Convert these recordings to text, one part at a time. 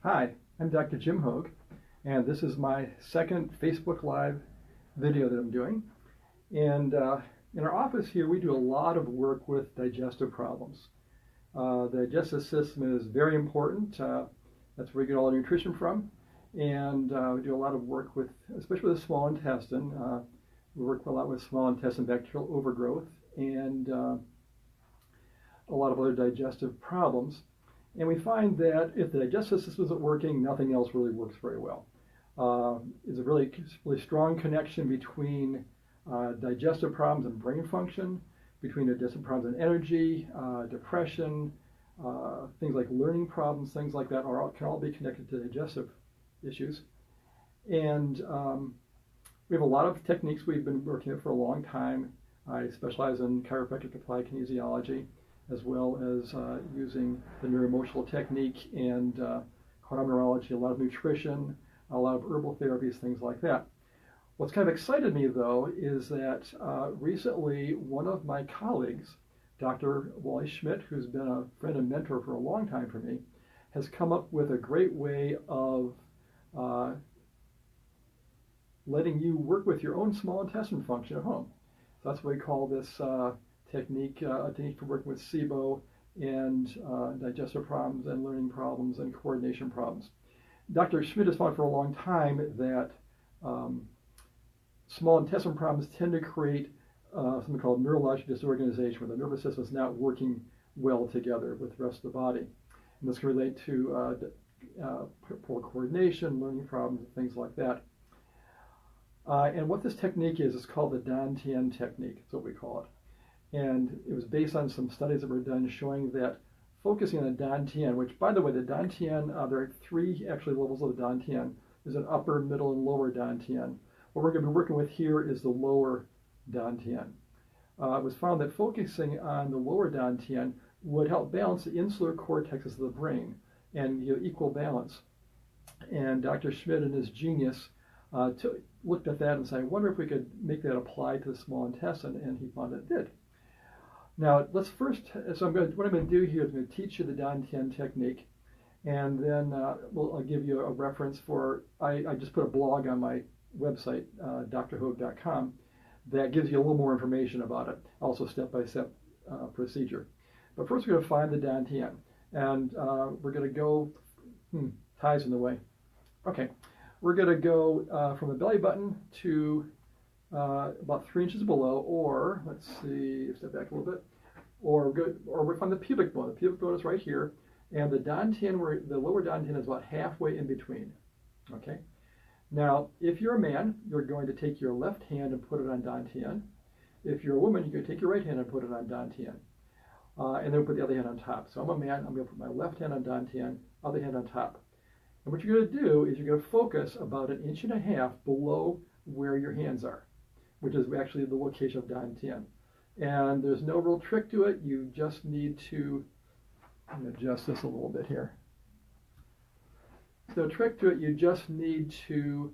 Hi, I'm Dr. Jim Hogg, and this is my second Facebook Live video that I'm doing. And in our office here, we do a lot of work with digestive problems. The digestive system is very important. That's where we get all our nutrition from. And we do a lot of work with, especially with the small intestine. We work a lot with small intestine bacterial overgrowth and a lot of other digestive problems. And we find that if the digestive system isn't working, nothing else really works very well. There's a really strong connection between digestive problems and brain function, between digestive problems and energy, depression, things like learning problems, things like that can all be connected to digestive issues. And we have a lot of techniques we've been working with for a long time. I specialize in chiropractic applied kinesiology, as well as using the neuroemotional technique and quantum neurology, a lot of nutrition, a lot of herbal therapies, things like that. What's kind of excited me, though, is that recently one of my colleagues, Dr. Wally Schmidt, who's been a friend and mentor for a long time for me, has come up with a great way of letting you work with your own small intestine function at home. So that's what we call this technique for working with SIBO and digestive problems and learning problems and coordination problems. Dr. Schmidt has found for a long time that small intestine problems tend to create something called neurologic disorganization, where the nervous system is not working well together with the rest of the body. And this can relate to poor coordination, learning problems, and things like that. And what this technique is called the Dan Tien technique. That's what we call it. And it was based on some studies that were done showing that focusing on the Dan Tien, which, by the way, the Dan Tien, there are three actually levels of the Dan Tien. There's an upper, middle, and lower Dan Tien. What we're going to be working with here is the lower Dan Tien. It was found that focusing on the lower Dan Tien would help balance the insular cortexes of the brain and equal balance. And Dr. Schmidt, in his genius, looked at that and said, I wonder if we could make that apply to the small intestine, and he found it did. Now, let's first, what I'm going to do here is I'm going to teach you the Dan Tien technique, and then I'll give you a reference for, I just put a blog on my website, drhogg.com, that gives you a little more information about it, also step-by-step procedure. But first we're going to find the Dan Tien, and we're going to go, ties in the way. Okay, we're going to go from the belly button to about 3 inches below, or let's see, step back a little bit, or we find the pubic bone. The pubic bone is right here, and the Dan Tien, the lower Dan Tien is about halfway in between. Okay. Now, if you're a man, you're going to take your left hand and put it on Dan Tien. If you're a woman, you're going to take your right hand and put it on Dan Tien, and then put the other hand on top. So I'm a man. I'm going to put my left hand on Dan Tien, other hand on top. And what you're going to do is you're going to focus about 1.5 inches below where your hands are, which is actually the location of Dan Tien. And there's no real trick to it. You just need to, I'm going to adjust this a little bit here. There's no trick to it. You just need to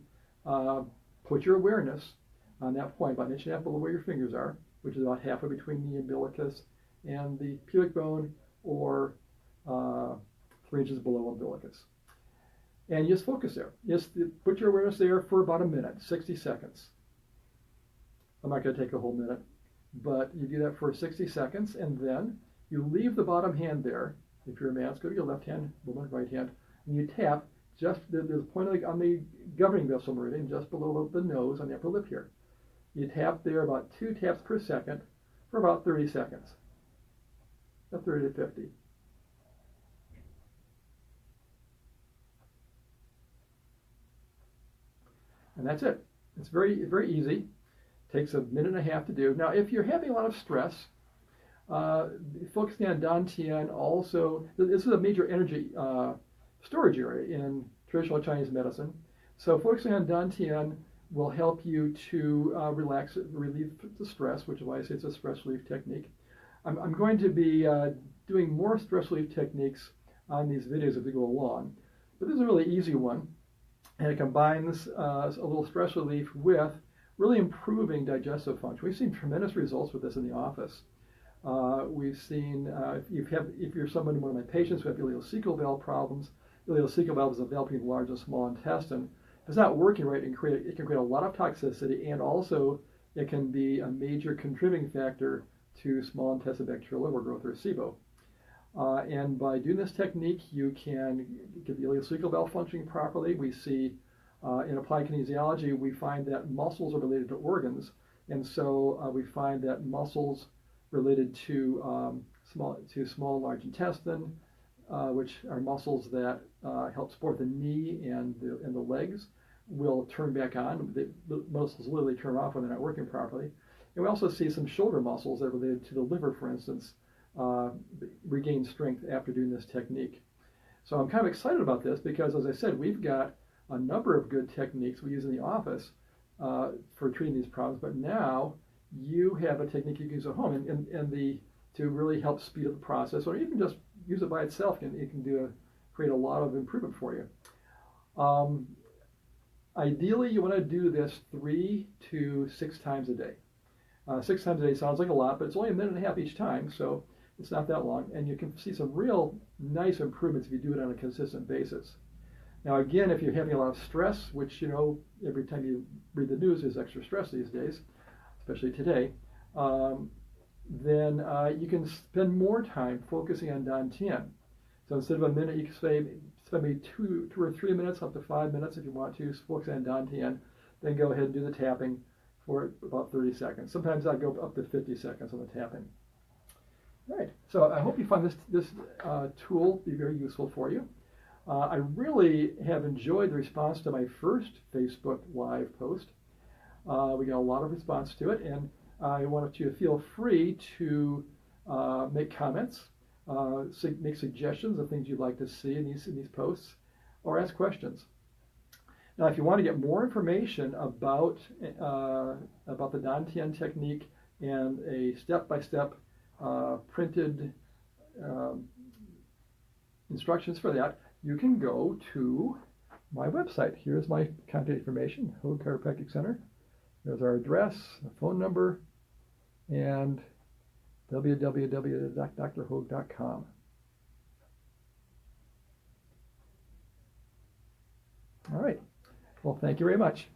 put your awareness on that point, about 1.5 inches below where your fingers are, which is about halfway between the umbilicus and the pubic bone, or 3 inches below umbilicus. And you just focus there. Just put your awareness there for about a minute, 60 seconds. I'm not going to take a whole minute, but you do that for 60 seconds, and then you leave the bottom hand there. If you're a man, let's go to your left hand, woman, right hand, and you tap just, there's a point on the governing vessel meridian just below the nose on the upper lip here. You tap there about 2 taps per second for about 30 seconds, about 30 to 50. And that's it. It's very, very easy. Takes 1.5 minutes to do. Now, if you're having a lot of stress, focusing on Dan Tien also, this is a major energy storage area in traditional Chinese medicine. So focusing on Dan Tien will help you to relax, relieve the stress, which is why I say it's a stress relief technique. I'm going to be doing more stress relief techniques on these videos as we go along, but this is a really easy one. And it combines a little stress relief with really improving digestive function. We've seen tremendous results with this in the office. We've seen, if you're someone, one of my patients who have ileocecal valve problems, ileocecal valve is a valve between the large and small intestine. If it's not working right, it can create a lot of toxicity, and also it can be a major contributing factor to small intestinal bacterial overgrowth, or SIBO. And by doing this technique, you can get the ileocecal valve functioning properly. We see in applied kinesiology, we find that muscles are related to organs, and so we find that muscles related to small and large intestine, which are muscles that help support the knee and the legs, will turn back on. The muscles literally turn off when they're not working properly. And we also see some shoulder muscles that are related to the liver, for instance, regain strength after doing this technique. So I'm kind of excited about this because, as I said, we've got a number of good techniques we use in the office for treating these problems, but now you have a technique you can use at home, and to really help speed up the process, or even just use it by itself, and it can create a lot of improvement for you. Ideally, you want to do this 3 to 6 times a day. 6 times a day sounds like a lot, but it's only a minute and a half each time, so it's not that long, and you can see some real nice improvements if you do it on a consistent basis. Now, again, if you're having a lot of stress, which, every time you read the news, there's extra stress these days, especially today, then you can spend more time focusing on Dan Tien. So instead of a minute, you can spend maybe 2 or 3 minutes, up to 5 minutes if you want to, focus on Dan Tien, then go ahead and do the tapping for about 30 seconds. Sometimes I go up to 50 seconds on the tapping. All right, so I hope you find this tool be very useful for you. I really have enjoyed the response to my first Facebook Live post. We got a lot of response to it, and I wanted you to feel free to make comments, make suggestions of things you'd like to see in these posts, or ask questions. Now, if you want to get more information about the Dan Tien technique and a step-by-step printed instructions for that, you can go to my website. Here's my contact information, Hogg Chiropractic Center. There's our address, the phone number, and www.drhogg.com. All right. Well, thank you very much.